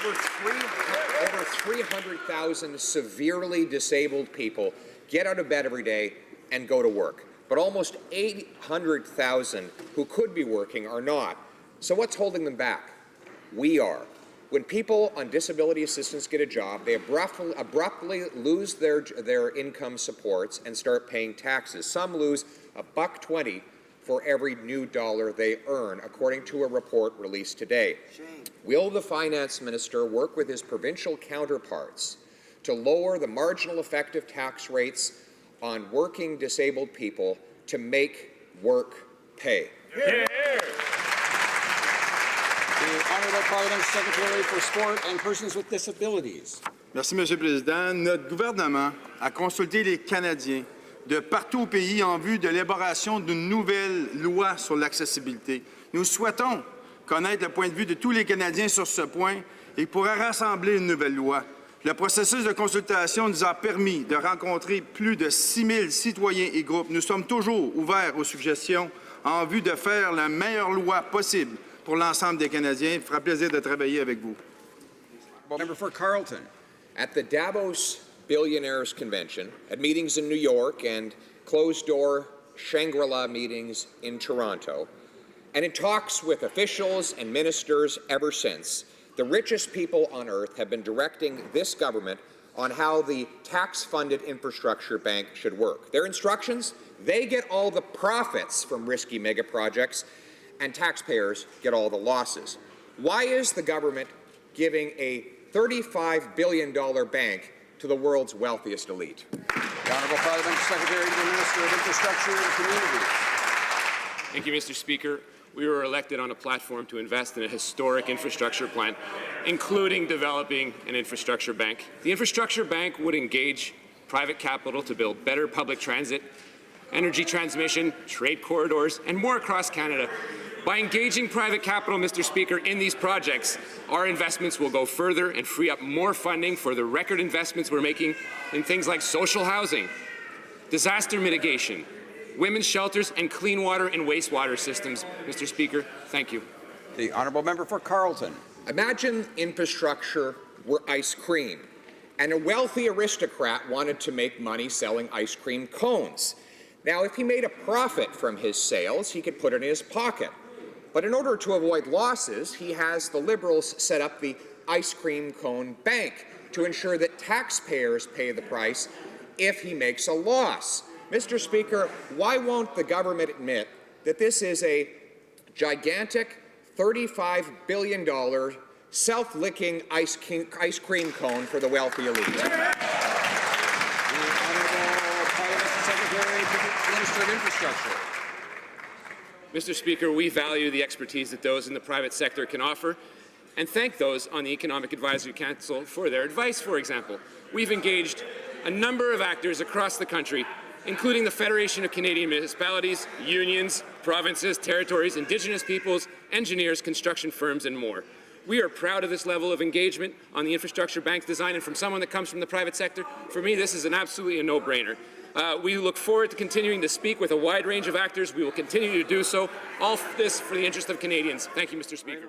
Over 300,000 severely disabled people get out of bed every day and go to work. But almost 800,000 who could be working are not. So what's holding them back? We are. When people on disability assistance get a job, they abruptly lose their income supports and start paying taxes. Some lose $1.20 for every new dollar they earn, according to a report released today. Will the Finance Minister work with his provincial counterparts to lower the marginal effective tax rates on working disabled people to make work pay? Yeah. The Honourable Parliament Secretary for Sport and Persons with Disabilities. Merci, Monsieur le Président. Notre gouvernement a consulté les Canadiens de partout au pays en vue de l'élaboration d'une nouvelle loi sur l'accessibilité. Nous souhaitons connaître le point de vue de tous les Canadiens sur ce point et pourra rassembler une nouvelle loi. Le processus de consultation nous a permis de rencontrer plus de 6 000 citoyens et groupes. Nous sommes toujours ouverts aux suggestions en vue de faire la meilleure loi possible pour l'ensemble des Canadiens. Il fera plaisir de travailler avec vous. Member for Carleton. At the Davos Billionaires Convention, at meetings in New York and closed-door Shangri-La meetings in Toronto, and in talks with officials and ministers ever since, the richest people on earth have been directing this government on how the tax-funded infrastructure bank should work. Their instructions? They get all the profits from risky mega projects, and taxpayers get all the losses. Why is the government giving a $35 billion bank to the world's wealthiest elite? The Honourable Parliament Secretary to the Minister of Infrastructure and Communities. Thank you, Mr. Speaker. We were elected on a platform to invest in a historic infrastructure plan, including developing an infrastructure bank. The infrastructure bank would engage private capital to build better public transit, energy transmission, trade corridors, and more across Canada. By engaging private capital, Mr. Speaker, in these projects, our investments will go further and free up more funding for the record investments we're making in things like social housing, disaster mitigation, women's shelters, and clean water and wastewater systems. Mr. Speaker, thank you. The Honourable Member for Carleton. Imagine infrastructure were ice cream, and a wealthy aristocrat wanted to make money selling ice cream cones. Now, if he made a profit from his sales, he could put it in his pocket. But in order to avoid losses, he has the Liberals set up the ice cream cone bank to ensure that taxpayers pay the price if he makes a loss. Mr. Speaker, why won't the government admit that this is a gigantic $35 billion self-licking ice cream cone for the wealthy elite? The Honourable Parliament Secretary to the Minister of Infrastructure. Mr. Speaker, we value the expertise that those in the private sector can offer and thank those on the Economic Advisory Council for their advice, for example. We've engaged a number of actors across the country, including the Federation of Canadian Municipalities, unions, provinces, territories, Indigenous peoples, engineers, construction firms, and more. We are proud of this level of engagement on the infrastructure bank's design, and from someone that comes from the private sector, for me, this is absolutely a no-brainer. We look forward to continuing to speak with a wide range of actors. We will continue to do so. All this for the interest of Canadians. Thank you, Mr. Speaker.